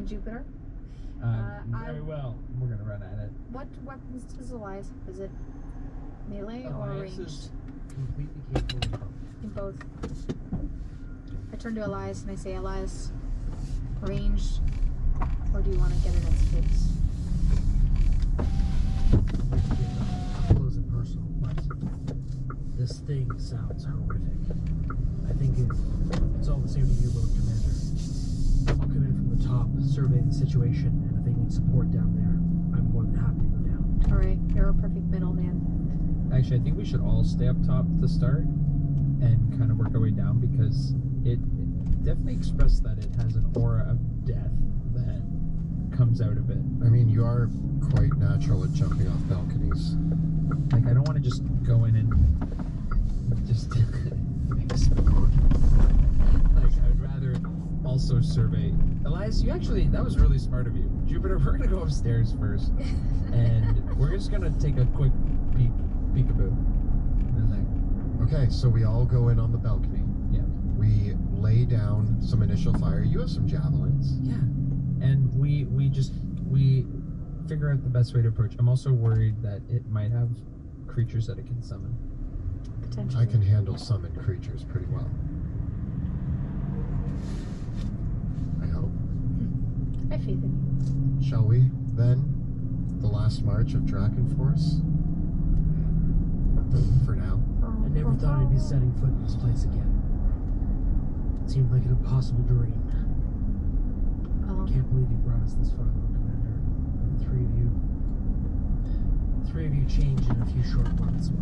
morning, Jupiter. Very well. We're gonna run at it. What weapons does Elias have? Is it melee or Elias ranged? is completely capable of both. In both. I turn to Elias and I say, Elias, ranged, or do you want to get in its face? Up close and personal, but this thing sounds horrific. I think it's all the same to you, Lord Commander. I'll come in from the top, survey the situation, and if they need support down there, I'm more than happy to go down. Alright, you're a perfect middleman. Actually, I think we should all stay up top to start and kind of work our way down, because it definitely expressed that it has an aura of death that comes out of it. I mean, you are quite natural at jumping off balconies. Like, I don't want to just go in and just explode. Like, I'd rather also survey. Elias, you actually, that was really smart of you. Jupiter, we're gonna go upstairs first, and we're just gonna take a quick peekaboo. And then, Okay, so we all go in on the balcony. yeah. We lay down some initial fire. You have some javelins. Yeah. And we figure out the best way to approach. I'm also worried that it might have creatures that it can summon. Potentially. I can handle summoned creatures pretty well. I hope. I have faith in you. Shall we, then? The last march of Drakenforce? For now. I never thought I'd be setting foot in this place again. It seemed like an impossible dream. I can't believe you brought us this far, Lord Commander. And the three of you changed in a few short months. I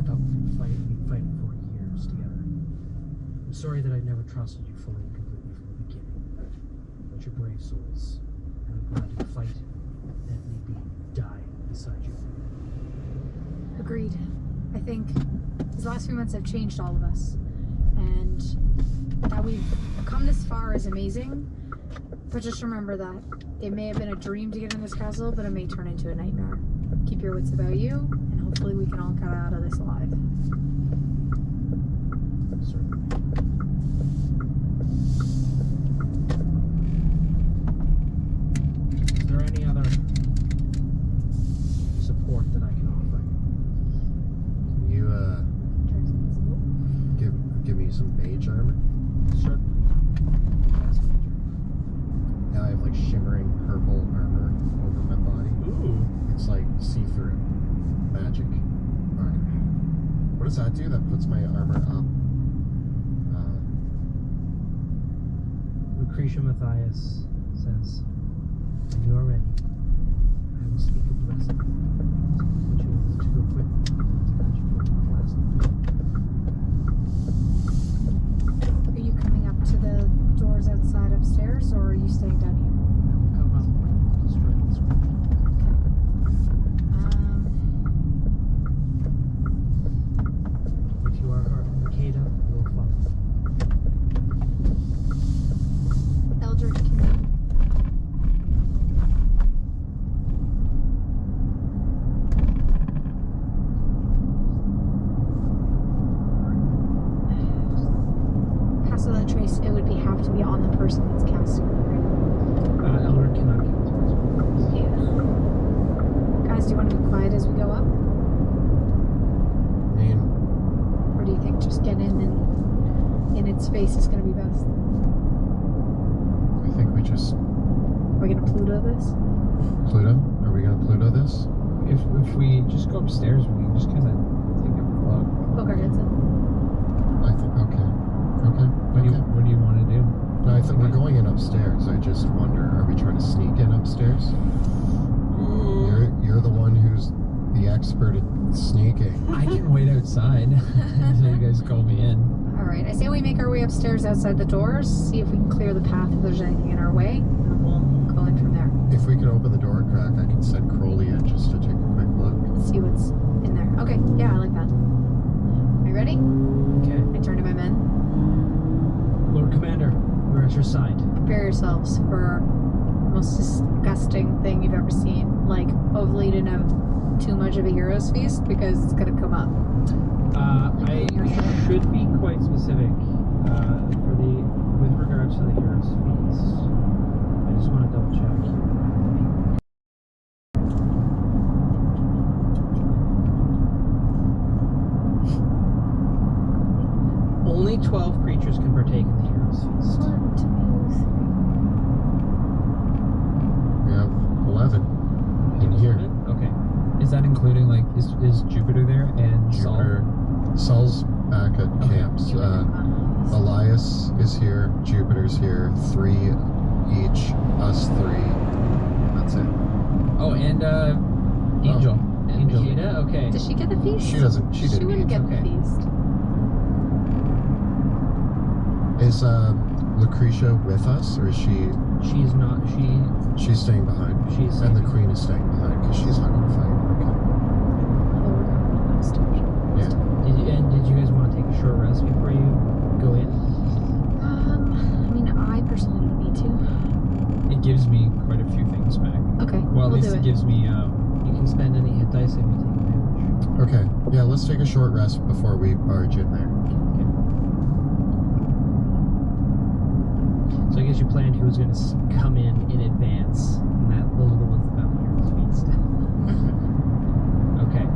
thought we'd be fighting for years together. I'm sorry that I never trusted you fully and completely from the beginning. But you're brave souls, and I'm glad to fight and if need be, die beside you. Agreed. I think these last few months have changed all of us. And that we've come this far is amazing. But just remember that it may have been a dream to get in this castle, but it may turn into a nightmare. Keep your wits about you, and hopefully we can all get out of this alive. Certainly. Is there any other support that I can offer? Can you, give me some mage armor? Certainly. Yes, Major. Now I have like shimmering purple armor over my body. Ooh. It's like see-through. Magic. Alright. What does that do? That puts my armor up. Lucretia Matthias says, when you are ready, I will speak a blessing, which you will to equip to that you will last. Are you coming up to the doors outside upstairs, or are you staying down here? I will come up and destroy this one. If you are hurt, Makeda will follow. Eldritch, can you... Passo that trace, it would have to be on the person that's casting it, right? Elric cannot kill this person. Yeah. Guys, do you want to be quiet as we go up? I mean, Or do you think just get in and in its face is going to be best? I think we just... Are we going to Pluto this? Pluto? Are we gonna Pluto this? If we just go upstairs, we can just kind of take a look. Poke our heads in. I think, okay. Okay. What do you want to do? No, I think we're going in upstairs. I just wonder, are we trying to sneak in upstairs? You're the one who's the expert at sneaking. I can wait outside until you guys call me in. Alright, I say we make our way upstairs outside the doors, see if we can clear the path if there's anything in our way, and then we'll go in from there. If we can open the door crack, I can send Crowley in just to take a quick look. Let's see what's in there. Okay, yeah, I like that. Are you ready? Okay. I turn to my men. Lord Commander, we're at your side. Prepare yourselves for the most disgusting thing you've ever seen. Like, hopefully you didn't have too much of a hero's feast, because it's gonna come up. I should be quite specific with regards to the hero's feast. I Is Jupiter there and Jupiter. Saul's back at Okay. camps. You wouldn't have gone on these. Elias is here. Jupiter's here. 3 each. Us 3. That's it. Oh, and Angel. And Angel. Makeda? Okay. Does she get the feast? She doesn't. She didn't wouldn't eat. get Okay. the feast. Is Lucretia with us, or is she? She's not. She's staying behind. She's. And the queen is staying behind because she's not going to fight. Although we're going to next time. Did you guys want to take a short rest before you go in? I mean, I personally don't need to. It gives me quite a few things back. Okay, Well, at we'll least do it it. gives me You can spend any hit dice if you take advantage. Okay. Yeah. Let's take a short rest before we barge in there. So I guess you planned who was going to come in advance, and those are the ones that got Lyra's feast. Okay.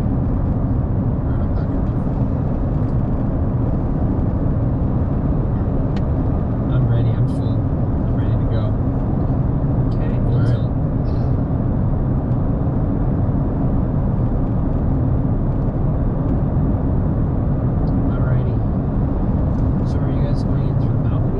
Right up back. I'm ready. I'm full. I'm ready to go. Okay. Full Alright. tilt. Alrighty. So are you guys going in through the balcony?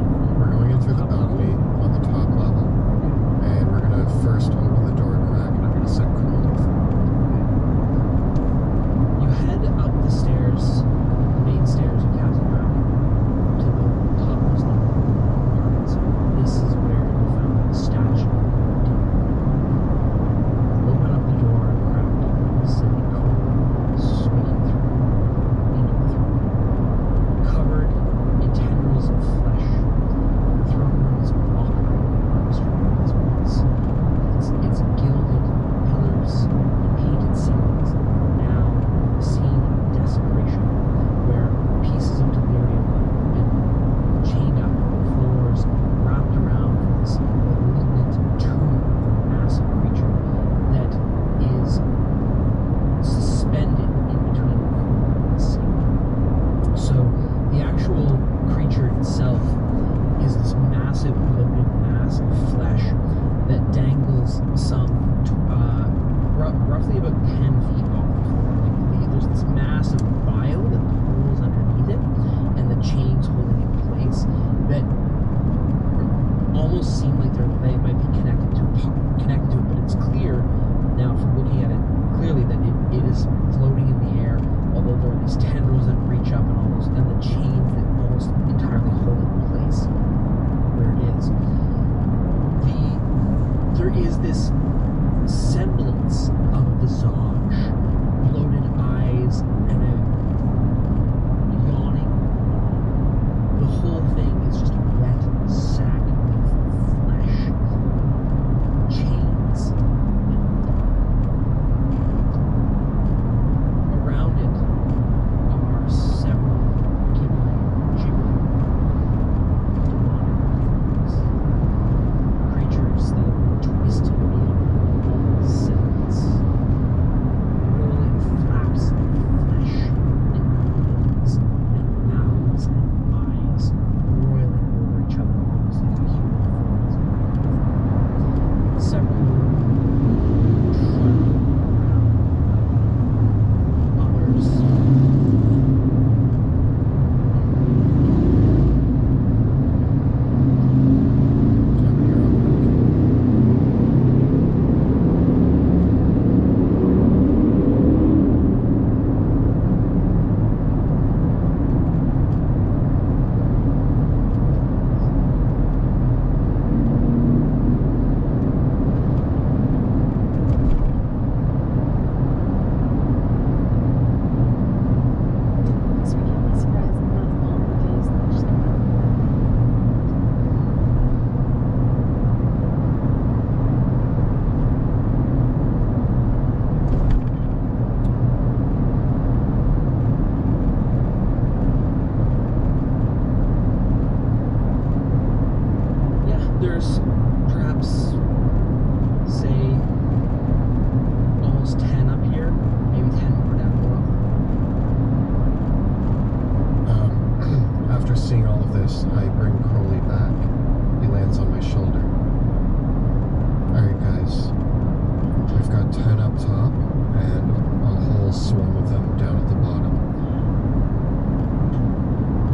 swarm of them down at the bottom.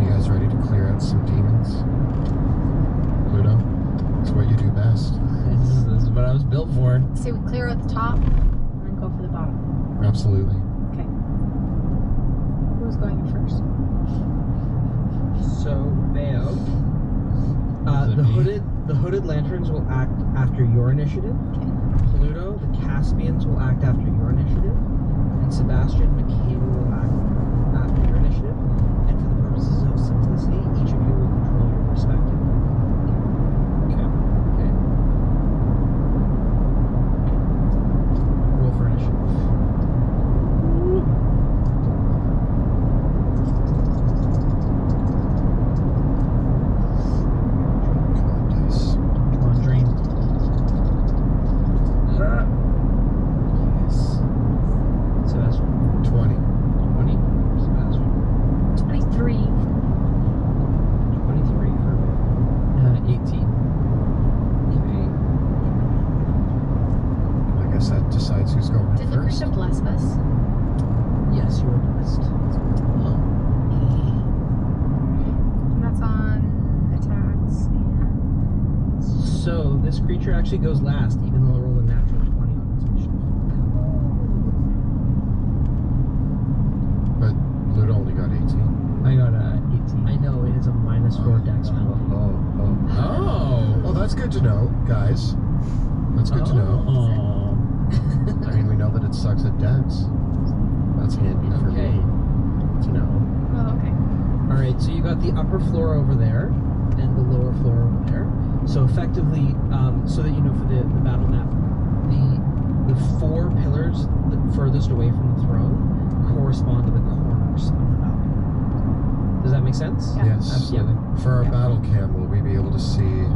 You guys ready to clear out some demons? Pluto, it's what you do best. This is what I was built for. Say we clear out the top and then go for the bottom. Absolutely. Okay. Who's going in first? So, Veo, Is it me? the hooded lanterns will act after your initiative. Okay. Pluto, the Caspians will act after your initiative. And Sebastian, Michaela will act after your initiative. And for the purposes of simplicity, each of you will control your respective. Okay. Okay. Roll for initiative. Come on, dice. Come on, Dream. Yes. Sebastian. 20. 20. Sebastian. 23. 23 for 18. Okay. I guess that decides who's going Did the first. creature bless us? Yes, you are blessed. Oh. And that's on attacks and. So this creature actually goes last, even though it rolled a natural 20 on its initiative. But Pluto only got 18. I got 18. I know it is a -4 dex penalty. Oh. Well, that's good to know, guys. That's good to know. Oh. I mean, we know that it sucks at dex. That's handy for Okay. me to know. Oh, okay. All right, so you got the upper floor over there and the lower floor over there. So effectively, so that you know for the battle map, the 4 pillars the furthest away from the throne correspond to the corners of the balcony. Does that make sense? Yeah. Yes. Absolutely. For our Yeah. battle cam, will we be able to see?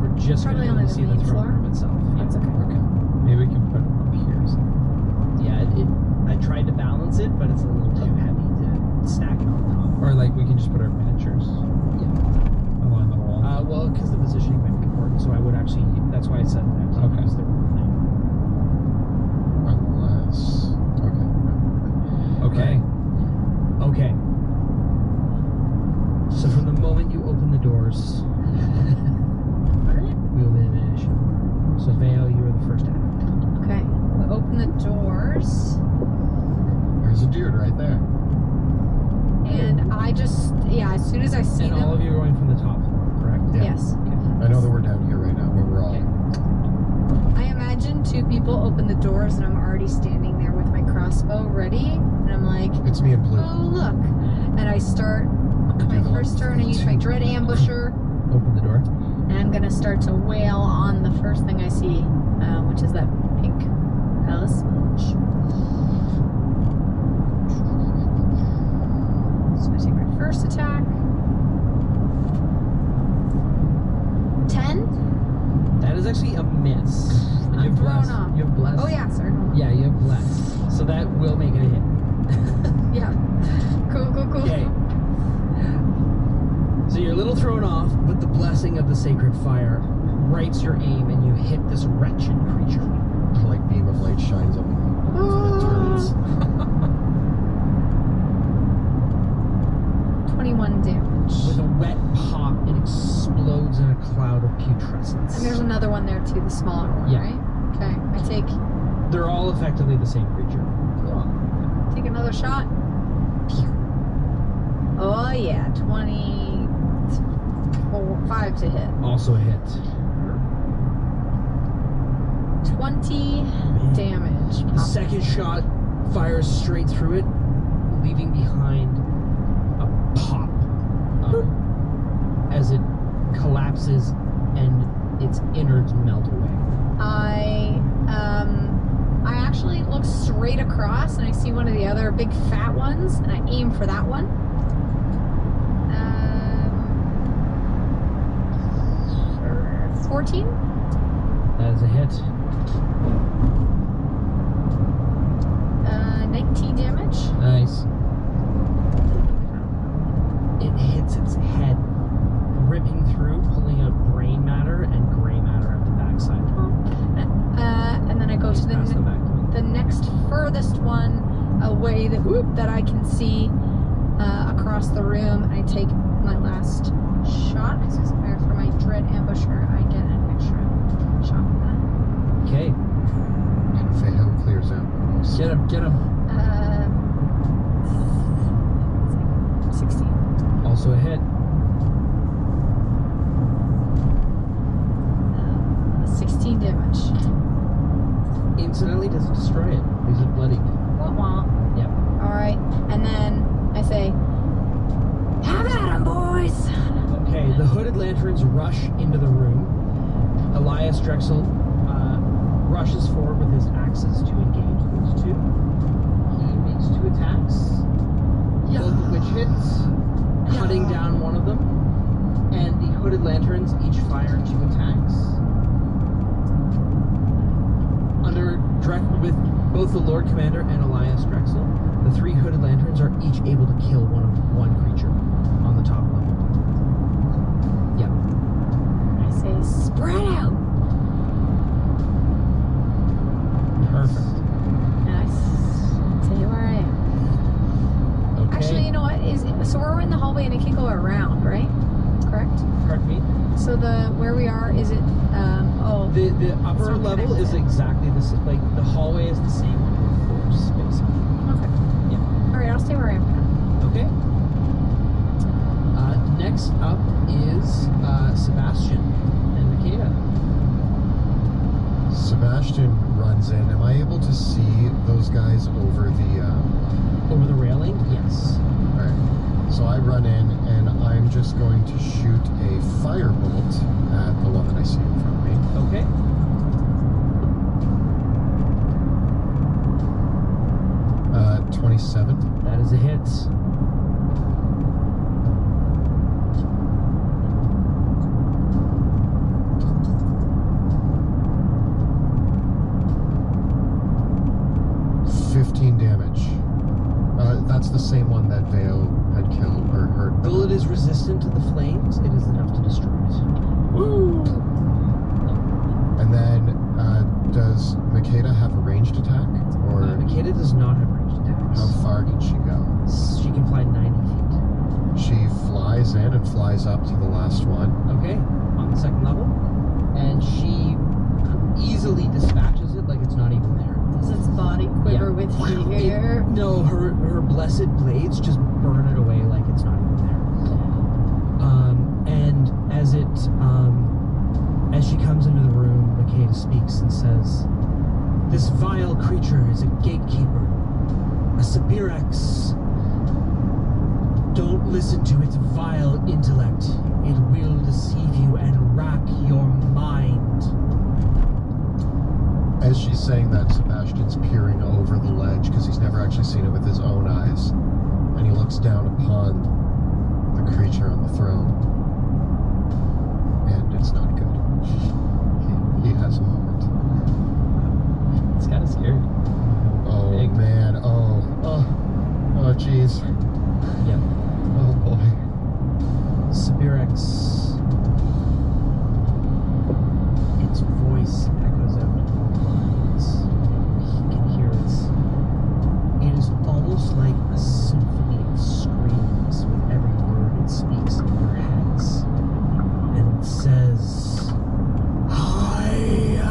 We're just going Probably to only see the the main throne floor. room itself. That's okay. Okay. Maybe we can put it up here. So. Yeah, I tried to balance it, but it's a little too heavy to stack it on top. Or like we can just put our miniatures Yeah. along the wall. Well, because the positioning might be important, so I would actually. That's why I said that. Okay. Because they're running. Unless. Okay. Okay. Okay. So from the moment you open the doors, we will be in initiative. So Vale, you are the first to act. Okay. We open the doors, There's a dude right there. and I just, yeah, as soon as I see And them. all of you are going from the top floor, correct? Yeah. Yes. Okay. I know that we're down here right now, but we're all. Okay. I imagine 2 people open the doors, and I'm already standing there with my crossbow ready, and I'm like, It's me and Pluto. oh, look. And I start my first turn, I use my Dread Ambusher, Open the door. and I'm gonna start to wail on the first thing I see, which is that pink palace smudge. So I take my first attack. 10? That is actually a miss. And I'm you have thrown blessed. off. You have blessed. Oh yeah, sorry. Hold on. Yeah, you have blessed. So that will make it a hit. Yeah. Cool. Okay. So you're a little thrown off, but the blessing of the sacred fire rights your aim, and you hit this wretched creature. Like beam of light shines on me. And it turns. 21 damage. With a wet pop, it explodes in a cloud of putrescence. And there's another one there too, the smaller one, Yeah. right? Okay. I take They're all effectively the same creature. another shot. Oh yeah, 25 to hit. Also a hit. 20 damage. The second shot fires straight through it, leaving behind a pop as it collapses and its innards melt away. I actually look straight across and I see one of the other big fat ones and I aim for that one. 14? That is a hit. 19 damage. Nice. It hits its head, ripping through, pulling out brain matter and gray matter at the backside. And then I go to Pass them back to me. the next furthest one away way that I can see across the room. I take my last shot because for my dread ambusher, I get an extra shot with that. Okay. And Fayhill clears out. Get him. It's like 16. Also a hit. 16 damage. Incidentally, doesn't destroy it. Leaves it bloody. Wah wah. Yep. Alright, and then I say, have at 'em, boys! Okay, the hooded lanterns rush into the room. Elias Drexel rushes forward with his axes to engage those two. He makes 2 attacks, both of which hits, cutting down one of them. And the hooded lanterns each fire 2 attacks. With both the Lord Commander and Elias Drexel, the 3 hooded lanterns are each able to kill one creature on the top level. Yeah. I say, spread out! Perfect. And I say where I am. Okay. Actually, you know what? So we're in the hallway and it can go around, right? Correct? Pardon me? So where we are, is it, The upper It's not level connected. is exactly the same. Like, the hallway is the same on both floors, basically. okay. Yeah. Alright, I'll stay where I am. Okay. Next up is Sebastian and Makeda. Sebastian runs in. Am I able to see those guys over the... Over the railing? Yes. Alright. So I run in and I'm just going to shoot a firebolt at the one that I see in front of me. Okay. Uh, 27. That is a hit. That's the same one that Vale had killed or hurt. Bullet is resistant to the flames. It is enough to destroy it. Woo! And then, does Makeda have a ranged attack? Or Makeda does not have ranged attacks. how far can she go? She can fly 90 feet. She flies in and flies up to the last one. Okay, on the second level. And she easily dispatches it like it's not even there. Does its body quiver with fear? No, her blessed blades just burn it away like it's not even there. And as she comes into the room, Makeda speaks and says, "This vile creature is a gatekeeper, a Sabirax. Don't listen to its vile intellect. It will deceive you and rack your mind." As she's saying that, Sebastian's peering over the ledge because he's never actually seen it with his own eyes. And he looks down upon the creature on the throne. And it's not good. He has a moment. It's kind of scary. Oh, Big. man. Oh, jeez. Yep. Oh, boy. Sabirax. Its voice echoes out to all minds. He can hear it. It is almost like a symphony of screams with every word it speaks in their heads. And it says, "I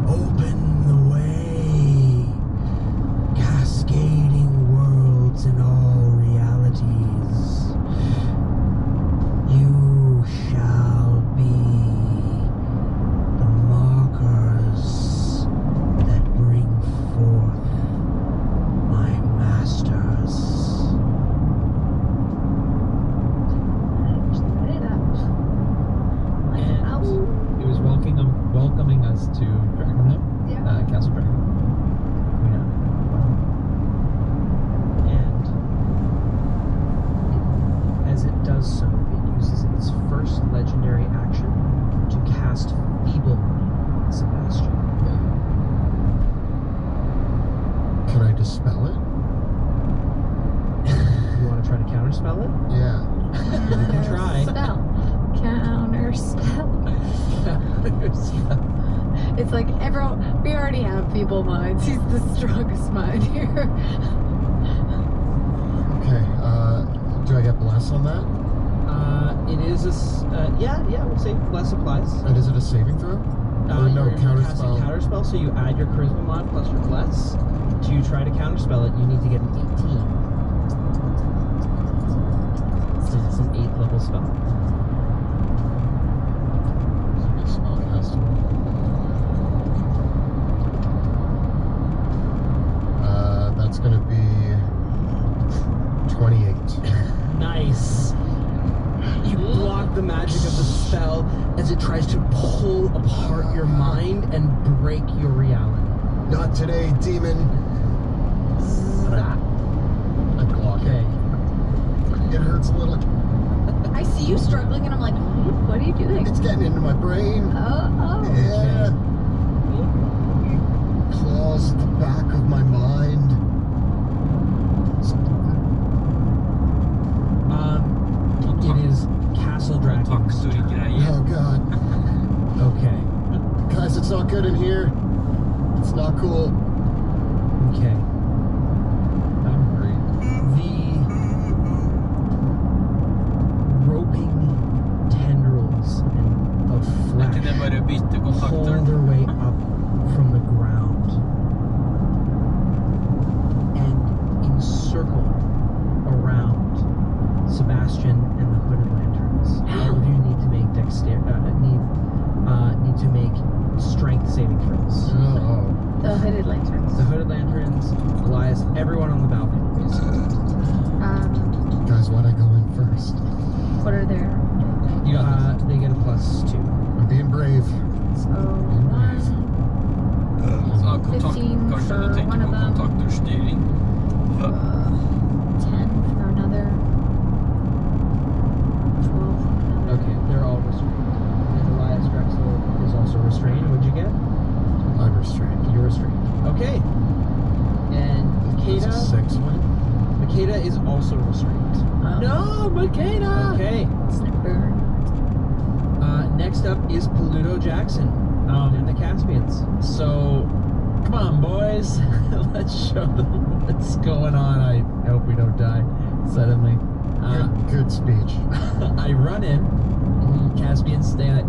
open the way, cascading worlds in all realities. You shall be the markers that bring forth my masters." And he was welcoming us to Dragonheim, Yeah. Castle Dragon. And as it does so, it uses its first legendary action to cast Feeble Mind on Sebastian. Can I dispel it? You want to try to counterspell it? Yeah. You can try. Spell. Counter spell. It's like everyone. We already have feeble minds. He's the strongest mind here. There's this, yeah, we'll say less supplies. And is it a saving throw? Or no, You're counter casting spell. counterspell, so you add your charisma mod plus your bless. To try to counterspell it, you need to get an 18. Since it's an 8th level spell. That's gonna be 28. Nice. You block the magic of the spell as it tries to pull apart your mind and break your reality. Not today, demon. I block Okay. it. It hurts a little. I see you struggling, and I'm like, what are you doing? It's getting into my brain. Oh. Yeah. Claws at the back of my mind. It is Castle Dragon. Oh god. Okay. Guys, it's not good in here. It's not cool. Okay. I'm great. The roping tendrils of Är inte det flesh bara bytte pull kontakter? their way up from the ground and encircle around Sebastian and the Hooded Lanterns. All of you need to make need to make strength saving throws. Oh. The hooded lanterns. The Hooded Lanterns, Elias, everyone on the balcony, basically. Guys, why'd I go in first? What are their? You they get a +2. I'm being brave. So 1, Ja, kontakt, 15 kanske for du tänker one på of them. kontakterstyrning. 10 for another. 12 for another. Okay, they're all restrained. And Elias Drexel is also restrained. What'd you get? I'm restrained. You're restrained. Okay. And That's a Makeda. 6 win. Makeda is also restrained. No, Makeda! Okay. Snipper. Next up is Paludo Jackson and the Caspians. So, come on, boys. Let's show them what's going on. I hope we don't die suddenly. Good speech. I run in. Caspian stand.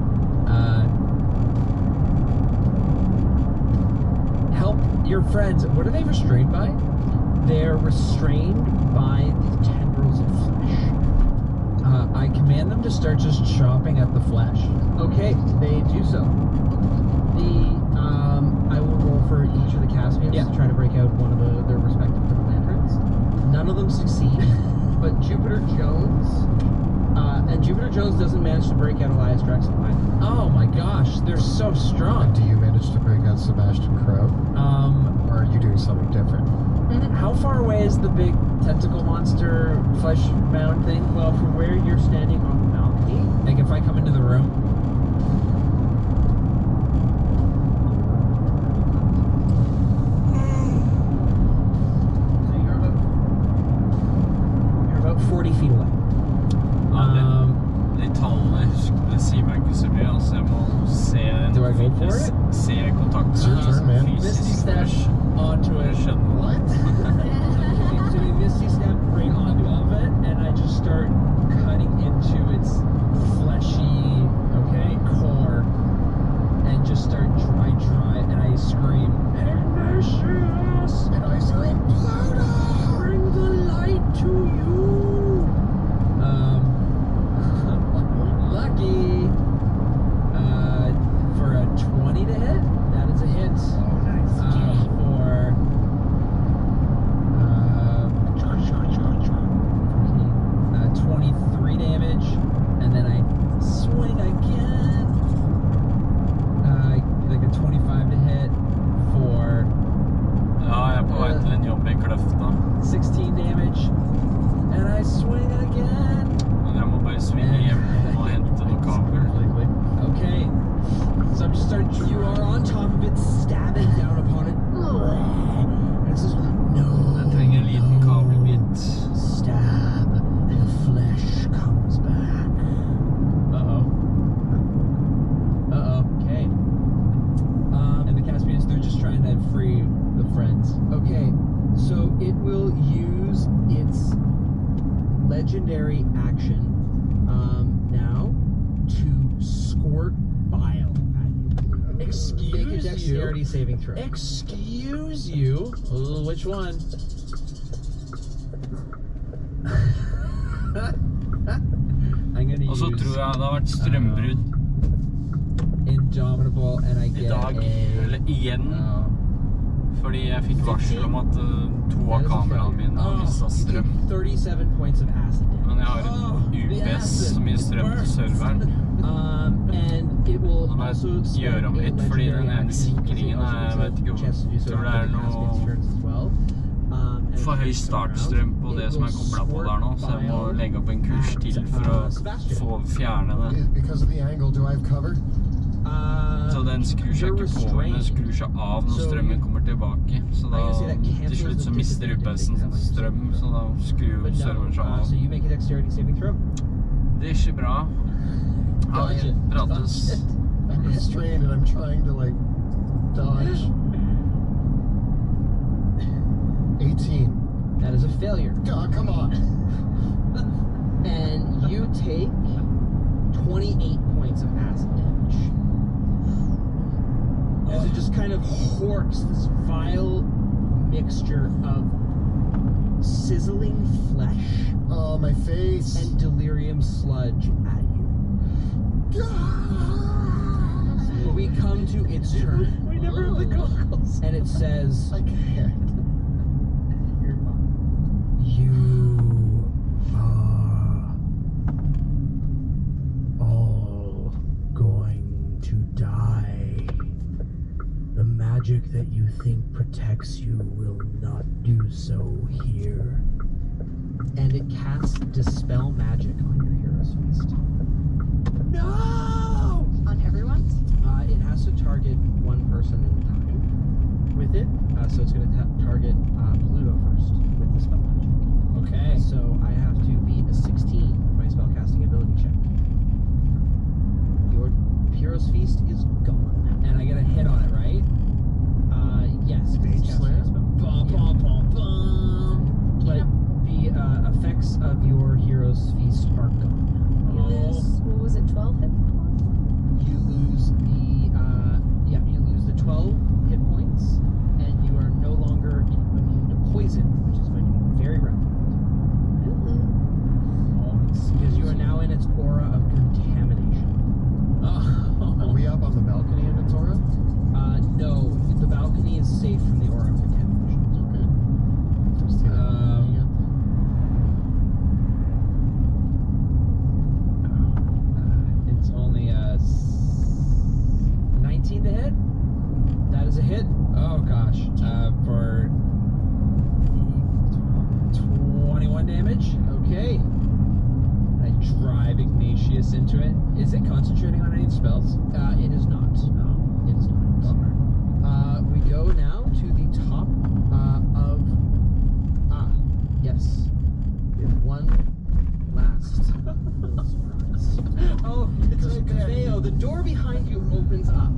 Help your friends. What are they restrained by? They're restrained by the tendrils of flesh. I command them to start just chopping at the flesh. Okay, they do so. I will roll for each of the Caspians Yeah. to try to break out one of their respective Hooded Lanterns. None of them succeed, but Jupiter Jones, and Jupiter Jones doesn't manage to break out Elias Drexel either. Oh my gosh, they're so strong. Do you manage to break out Sebastian Crow? Or are you doing something different? How far away is the big tentacle monster flesh mound thing? Well, from where you're standing on the balcony, Like if I come into the room. so you're about 40 feet away. Ja, det tar det sier meg ikke så mye, altså jeg må se Do I go for it? Se kontakten. It's your turn, man. Misty steps onto it. What? So we Misty step right onto of it, and I just start Cutting into its fleshy, okay, core, and just start dry, and I scream, Ignatius! And I scream, Pluto! Bring the light to you! Lucky. For a 20 to hit, that is a hit. Oh, nice. For 23 damage, and then I swing again. Like a 25 to hit for Ja, jeg er på vei til en jobb i Kløfta. 16 damage, and I swing again. Men jeg må bare svinge hjem og hente noen kabler. Okay, so I'm just starting. You are on top of it, stabbing down upon it. And it says, no. Jeg trenger en liten kabelbit. Stab. The flesh comes back. Okay. And the Caspians, they're just trying to free the friends. Okay, so it will use its legendary action now to squirt bile at you. Make a Excuse dexterity you. saving throw. Excuse you. Which one? I'm gonna Og så use tror jeg det har vært strømbrudd Indomitable, and I i get dag. Eller igjen. Fordi jeg fikk varsel om at 2 av kameraene mine har mistet strøm. 37 points of acid damage. Men jeg har UPS så mye strøm til serveren. And it will Nå må jeg also gjøre om litt, fordi den ene sikringen er, jeg vet ikke hvor, tror det er noe for høy startstrøm på det som er koblet på der nå, så jeg må legge opp en kurs til for å få fjerne det. Because of the angle, do I have cover? Så den skrur seg ikke på, men den skrur seg av når strømmen kommer tilbake. Så da til slutt så mister UPS-en strøm, så da skrur serveren seg av. So you make a dexterity saving throw. Det er ikke bra. Ja, vi prates. I'm restrained and I'm trying to like dodge. 18. That is a failure. God, come on. And you take 28 points of acid damage. As it just kind of horks this vile mixture of sizzling flesh Oh, my face. and delirium sludge at you. We come to its turn. We never have the goggles. And it says, I can't. you are all going to die. The magic that you think protects you will not do so here. And it casts Dispel Magic on your Hero's Feast. No! On everyone? It has to target one person at a time with it. So it's going to target Pluto first with the spell magic. Okay. So I have to beat a 16 for my spellcasting ability check. Your Hero's Feast is gone. And I get a hit on it, right? Yes. Mage it's casting Slayer? a spell. Bum, bum, bum, bum. But the effects of your Hero's Feast are gone. You lose, what was it, 12 hit points? You lose the 12 hit points, and you are no longer immune to poison, which is going to be very relevant. Because you are now in its aura of contamination. Are we up on the balcony in its aura? No, the balcony is safe from the aura of contamination. Okay. Just It's only a 19 to hit. That is a hit. oh gosh, for 21 damage. Okay. I drive Ignatius into it. Is it concentrating on any spells? It is not. No, it is not. We go now to the top of. Yes. We have one last little surprise. Oh, it's right there. Theo, the door behind you opens up,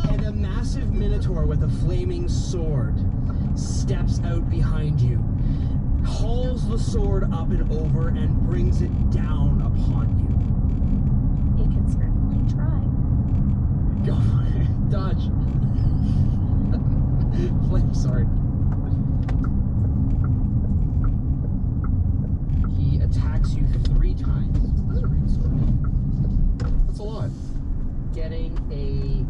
and a massive minotaur with a flaming sword steps out behind you, hauls the sword up and over, and brings it down upon you. He can certainly try. Go for it. Dodge. Flame sword. He attacks you 3 times. That's a great sword. That's a lot. Getting a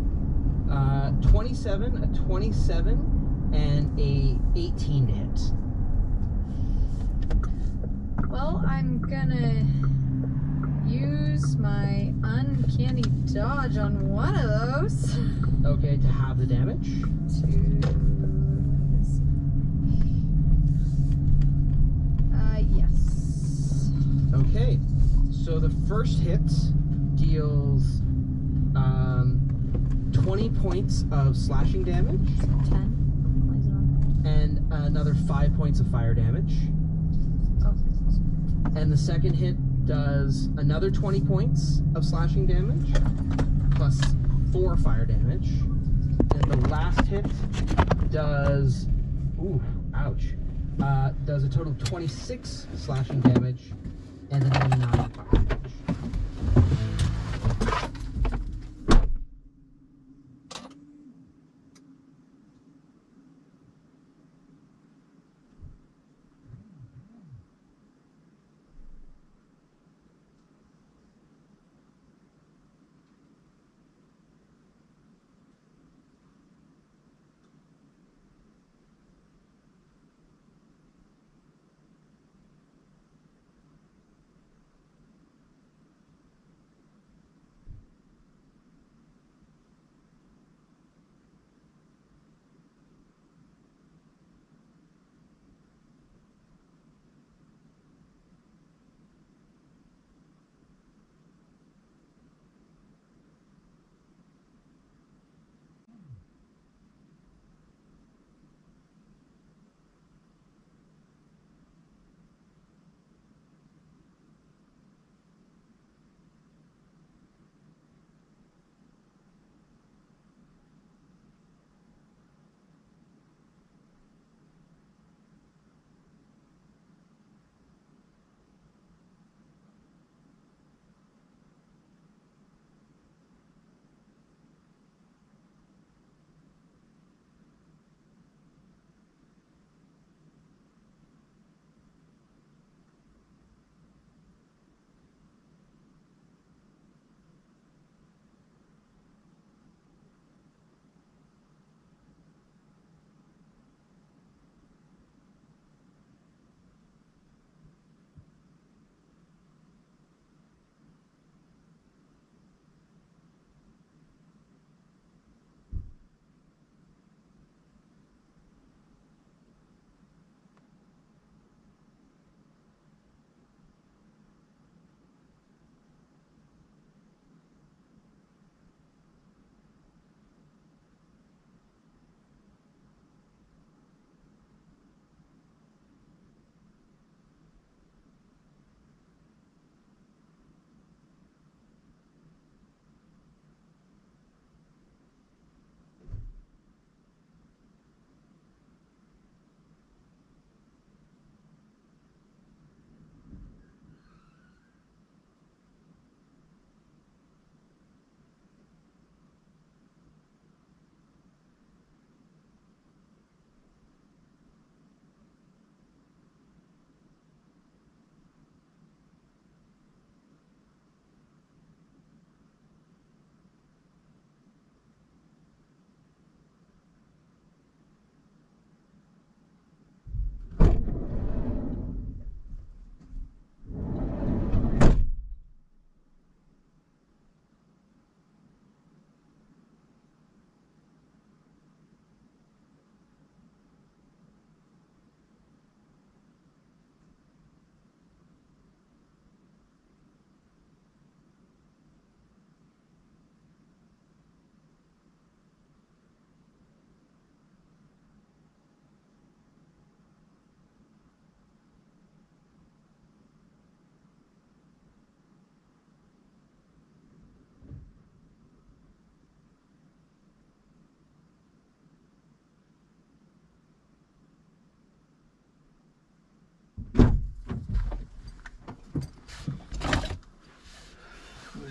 27, a 27, and a 18 to hit. Well, I'm gonna use my uncanny dodge on one of those Okay, to have the damage. yes. Okay, so the first hit deals 20 points of slashing damage 10. and another 5 points of fire damage. Oh. And the second hit does another 20 points of slashing damage plus 4 fire damage. And the last hit does, ooh, ouch, does a total of 26 slashing damage and then 9 fire damage.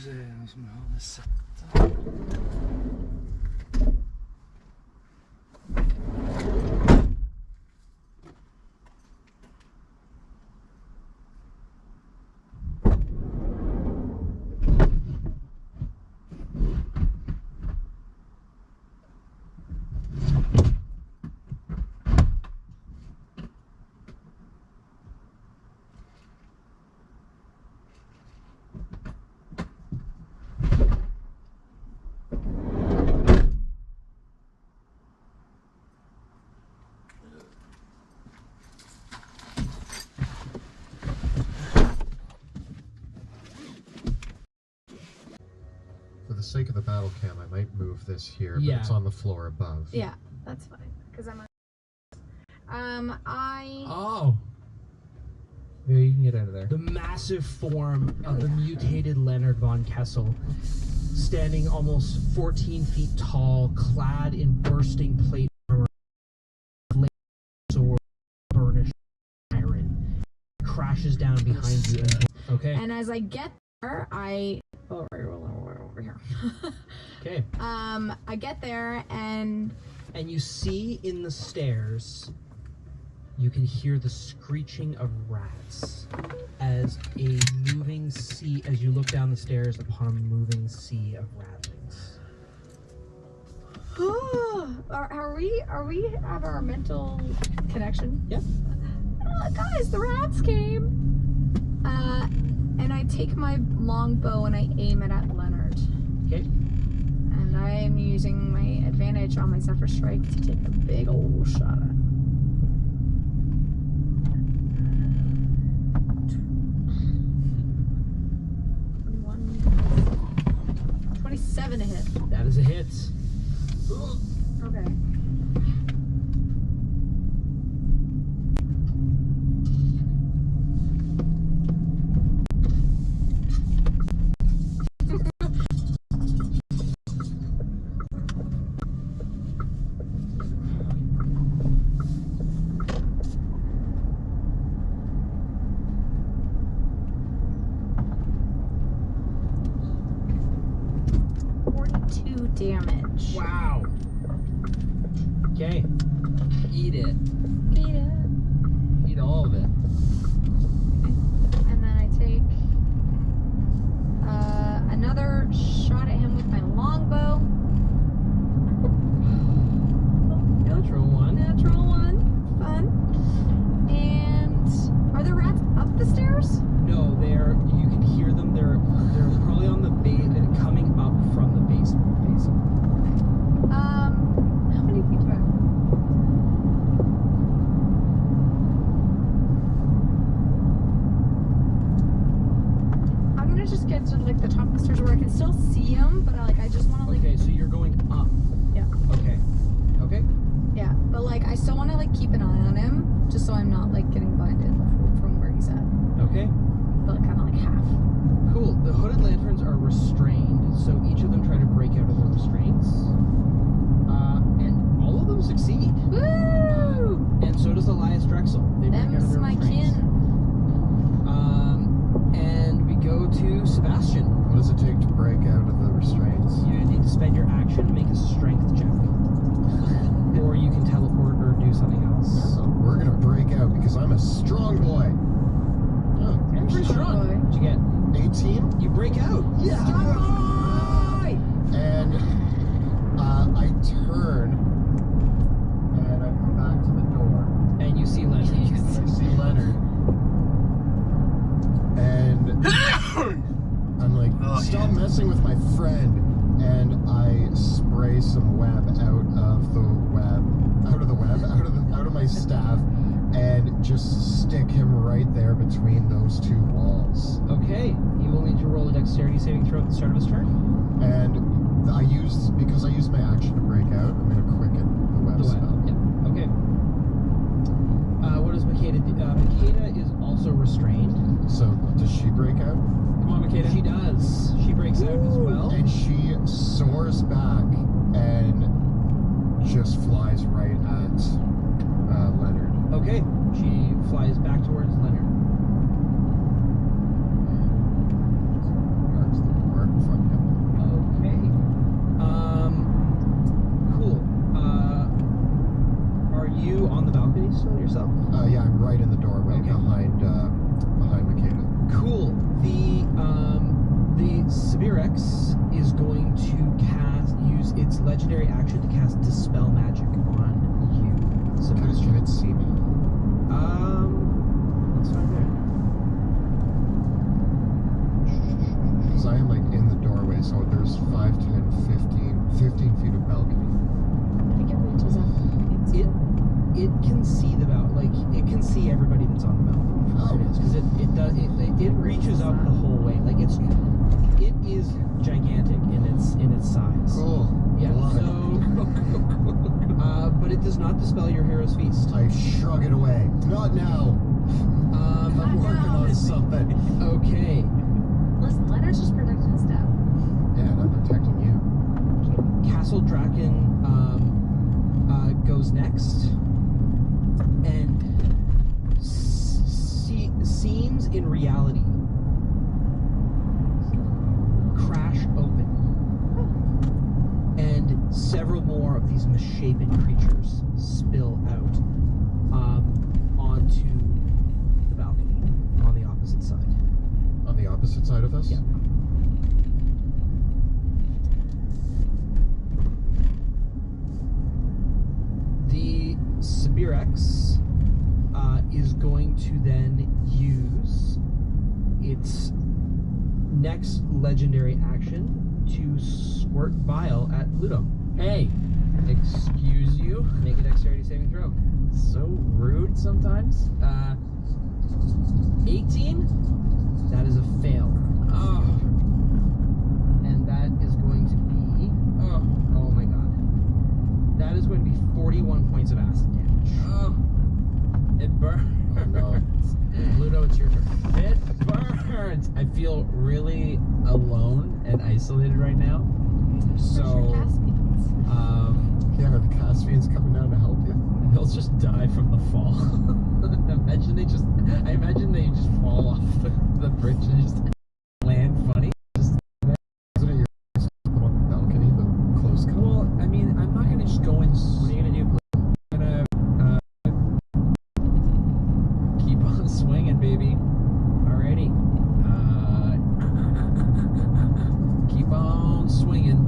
vi se noe som jeg hadde sett. For the sake of the battle cam, I might move this here, but Yeah. it's on the floor above. Yeah, that's fine. Because I'm on. Oh. Yeah, you can get out of there. The massive form of the mutated Leonard von Kessel, standing almost 14 feet tall, clad in bursting plate armor, sword, burnished iron, crashes down behind you. Okay. And as I get there, over here. Okay. I get there and And you see in the stairs, you can hear the screeching of rats as a moving sea, as you look down the stairs upon a moving sea of ratlings. are we have our mental connection? Yep. Guys, the rats came. And I take my longbow and I aim it at Leonard. Okay. And I am using my advantage on my Zephyr Strike to take a big old shot at him. 27 to hit. That is a hit. Okay. Damage. Wow. Okay. Eat it. Eat it. Eat all of it. And then I take another shot at him with my longbow. Natural one. Natural one. Fun. And are the rats up the stairs? No, they're. You can hear them. They're probably on the base, coming up from the basement. How many feet do I have? I'm gonna just get to like the top of the stairs where I can still see them, but I just want to like. Okay, so you're going up. Yeah. Okay. Okay. Yeah, but like I still want to like keep an eye on him, just so I'm not like getting blinded from where he's at. Okay. But kind of like half. Cool. The hooded lanterns are restrained, so each of them try to break out of their restraints. And all of them succeed. Woo! And so does Elias Drexel. They break out of Them's their my restraints. kin. And we go to Sebastian. What does it take to break out of the restraints? You need to spend your action to make a strength check. Or you can teleport or do something else. So we're gonna break out because I'm a strong boy. Oh, you're pretty strong. boy. What'd you get? 18. You break out. Yeah. And I turn and I come back to the door. And you see Leonard. I see Leonard. And I'm like, stop messing with my friend. And I spray some web out of my staff, and just stick him right there between those two walls. Okay, you will need to roll a dexterity saving throw at the start of his turn. And because I used my action to break out, I'm gonna quicken the web spell. Yep. Okay. What does Makeda do? Makeda is also restrained. So does she break out? Come on, Makeda. She does. She breaks out as well. And she soars back and just flies right at Leonard. Okay. She flies back towards Leonard. Guards the door. Spirex is going to use its legendary action to cast Dispel Magic on you, Sebastian. Can it see me? Let's find out. Because I am like in the doorway, so there's 5, 10, 15 feet of balcony. I think it reaches up against It can see it can see everybody that's on the balcony from where it is, because it reaches up the whole way. Like it is gigantic in its size. Cool. Yeah. Love it. But it does not dispel your hero's feast. I shrug it away. Not now. I'm working on something. Okay. Listen, Leonard's just protecting his dad. Yeah, and I'm protecting you. Castle Draken goes next, and seems in reality crash open, and several more of these misshapen creatures spill out onto the balcony on the opposite side. On the opposite side of us? Yeah. The Spirex is going to then use its next legendary action to squirt bile at Pluto. Hey, excuse you. Make a dexterity saving throw. So rude sometimes. 18? That is a fail. Oh, And that is going to be... Oh my god. That is going to be 41 points of acid damage. oh, it burns. Oh no. Pluto, it's your turn. It burns. I feel really alone and isolated right now. So, Yeah, are the Caspians coming down to help you? they'll just die from the fall. I imagine they just fall off the bridge and just land funny. Isn't it your place to put on the balcony, the close call? Well, I mean, I'm not gonna just go and. What are you going to do, Pluto? I'm gonna keep on swinging, baby. Alrighty. Keep on swinging.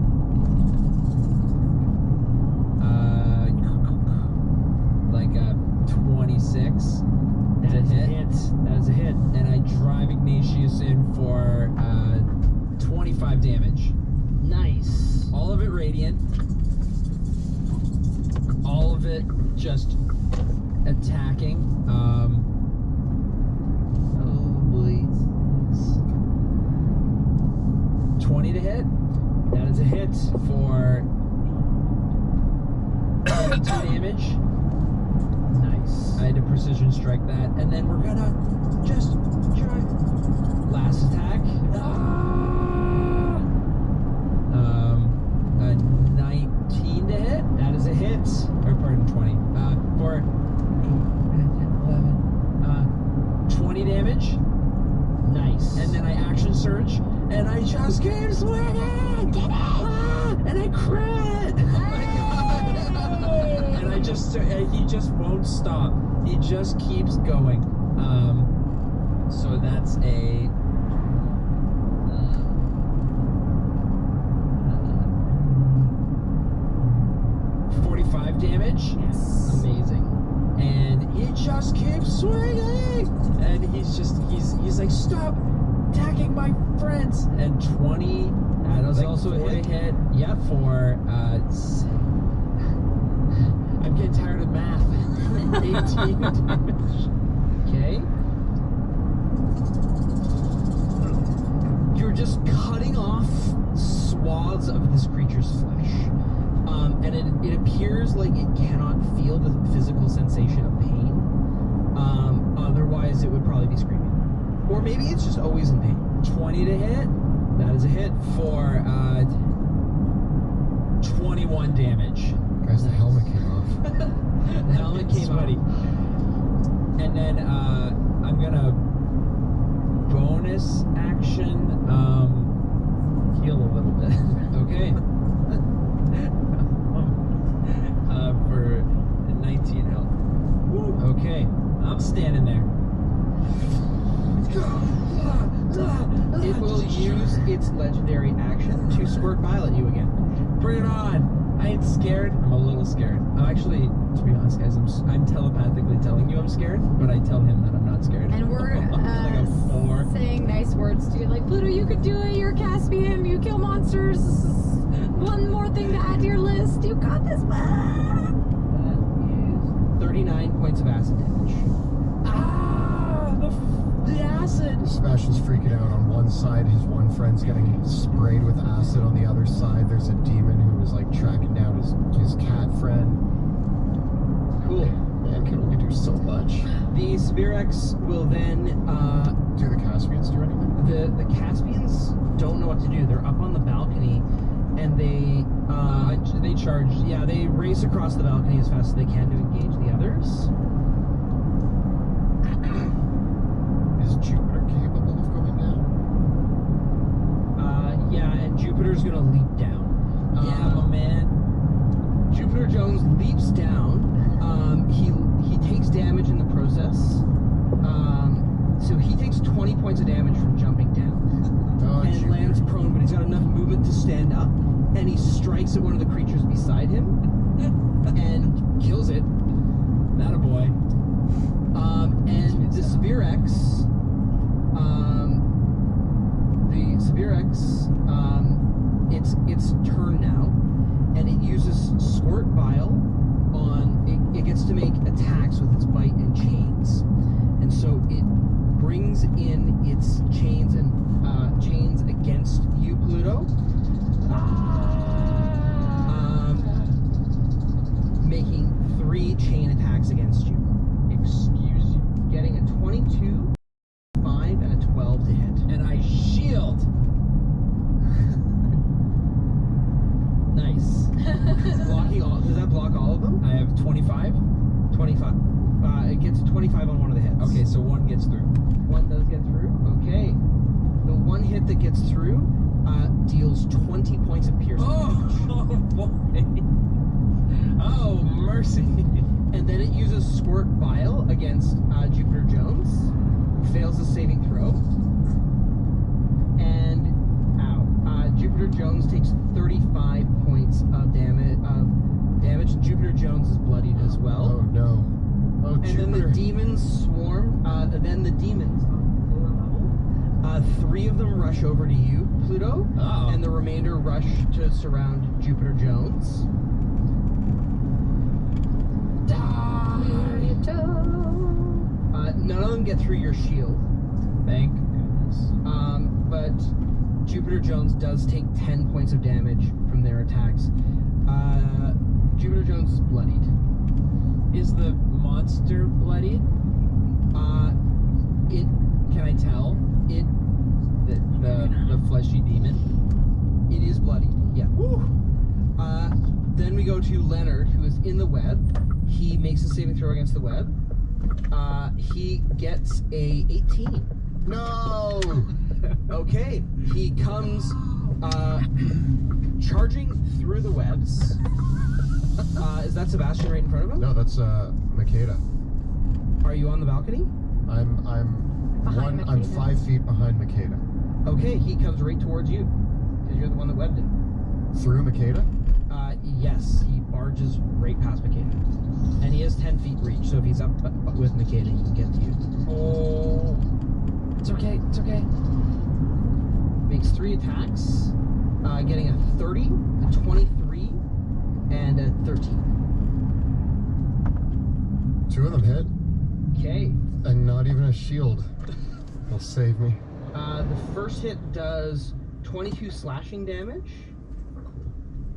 Like a 26. That is a hit. hit. That is a hit. And I drive Ignatius in for 25 damage. Nice. All of it radiant. All of it just attacking. Oh boy. 20 to hit That is a hit. for 22 damage. Nice. I had to precision strike that, and then we're gonna just try last attack. A 19 to hit. That is a hit. Or pardon, 20. For 20 damage, Nice. and then I action surge, and I just keep swinging. Get it! And I crit. Oh my god! And he just won't stop. He just keeps going. So that's a 45 damage. Yes. Amazing. And he just keeps swinging. And he's like, stop attacking my friends. And 20. That was like also a 40 hit. Yeah, for I'm getting tired of math. 18 damage. Okay. You're just cutting off swaths of this creature's flesh. And it appears like it cannot feel the physical sensation of pain. Otherwise, it would probably be screaming. Or maybe it's just always in pain. 20 to hit. That is a hit. For 21 damage. Guys, the helmet came off. The helmet came Sweaty. off. And then I'm gonna bonus action heal a little bit. Okay. For 19 health. Okay. I'm standing there. It will use its legendary action to squirt bile at you again. Bring it on. I ain't scared. I'm a little scared. I'm actually, to be honest, guys, I'm telepathically telling you I'm scared, but I tell him that I'm not scared. And we're like a 4. saying nice words to you, like, Pluto, you could do it. You're Caspian. You kill monsters. One more thing to add to your list. You got this. That is 39 points of acid damage. Ah, the acid. Sebastian's freaking out on one side. His one friend's getting sprayed with acid. On the other side, there's a demon who was like tracking down his cat friend. Cool. Man can only do so much. The Spirex will then Do the Caspians do anything? the Caspians don't know what to do. They're up on the balcony, and they charge. Yeah, they race across the balcony as fast as they can to engage the others. Is Jupiter capable of going down? Yeah, and Jupiter's gonna leap down. Yeah, my man. Jupiter Jones leaps down. He takes damage in the process. So he takes 20 points of damage from jumping down. Oh, And Jupiter. lands prone, but he's got enough movement to stand up. And he strikes at one of the creatures beside him and kills it. That a boy. And the Spirex, it's turn now, and it uses Squirt Bile on, it gets to make attacks with its bite and chains. And so it brings in its chains and chains against you, Pluto. Making 3 chain attacks against you. Excuse you. Getting a 22, 5, and a 12 to hit. And I shield. Nice. Blocking all, does that block all of them? I have 25. 25. It gets a 25 on one of the hits. Okay, so 1 gets through. One does get through. Okay. The one hit that gets through deals 20 points of piercing damage. boy. Oh, mercy. And then it uses Squirt Bile against Jupiter Jones, who fails the saving throw. And Jupiter Jones takes 35 points of damage. Jupiter Jones is bloodied as well. Oh no. Oh, And Jupiter. then the demons swarm. Then the demons on the lower level. 3 of them rush over to you, Pluto, Oh. and the remainder rush to surround Jupiter Jones. None of them get through your shield, Thank goodness. but Jupiter Jones does take 10 points of damage from their attacks. Jupiter Jones is bloodied. Is the monster bloodied? Can I tell? The fleshy demon? It is bloodied, yeah. Then we go to Leonard, who is in the web. He makes a saving throw against the web. He gets a 18. No! Okay, he comes charging through the webs. Is that Sebastian right in front of him? No, that's Makeda. Are you on the balcony? I'm Behind I'm Makeda. 5 feet behind Makeda. Okay, he comes right towards you because you're the one that webbed him. Through Makeda? Yes, he barges right past Makeda, and he has 10 feet reach. So if he's up with Makeda, he can get to you. Oh. It's okay. It's okay. Makes 3 attacks, getting a 30, a 23, and a 13. 2 of them hit, Okay. and not even a shield will save me. The first hit does 22 slashing damage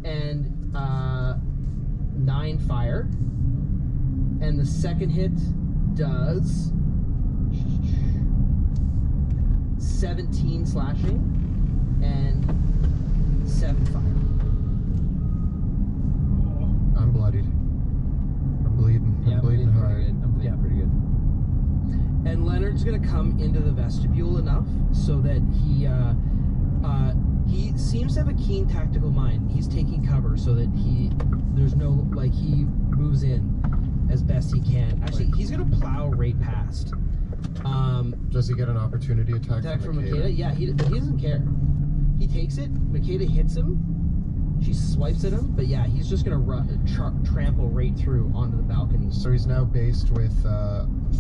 and 9 fire. And the second hit does 17 slashing and 7 fire. I'm bloodied. I'm bleeding. I'm bleeding hard. I'm bleeding pretty good. And Leonard's gonna come into the vestibule enough so that he seems to have a keen tactical mind. He's taking cover so that he moves in as best he can. Actually, he's gonna plow right past. Does he get an opportunity attack from Makeda? Yeah, he doesn't care. He takes it. Makeda hits him. She swipes at him, but yeah, he's just gonna trample right through onto the balcony. So he's now based with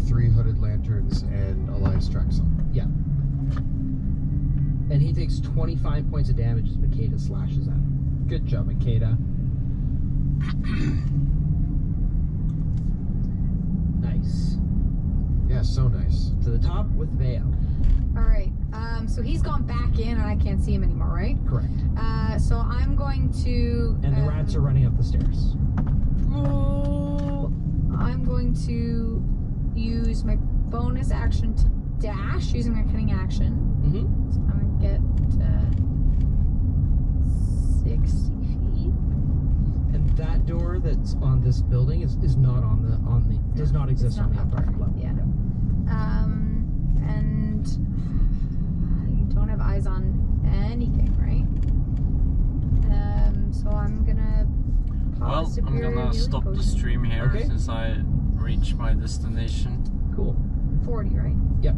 3 Hooded Lanterns and Elias Drexel. Yeah. And he takes 25 points of damage as Makeda slashes at him. Good job, Makeda. Nice. Yeah, so nice. To the top with Veo. Alright, so he's gone back in and I can't see him anymore, right? Correct. So I'm going to... And the rats are running up the stairs. I'm going to use my bonus action to dash, using my cunning action. Mm-hmm. So I'm going to get 60 feet. And that door that's on this building is not on the does not exist on the upper level. Yeah. And you don't have eyes on anything, right? So I'm gonna pause. Well, I'm gonna stop the stream here since I reached my destination. Cool. 40, right? Yep.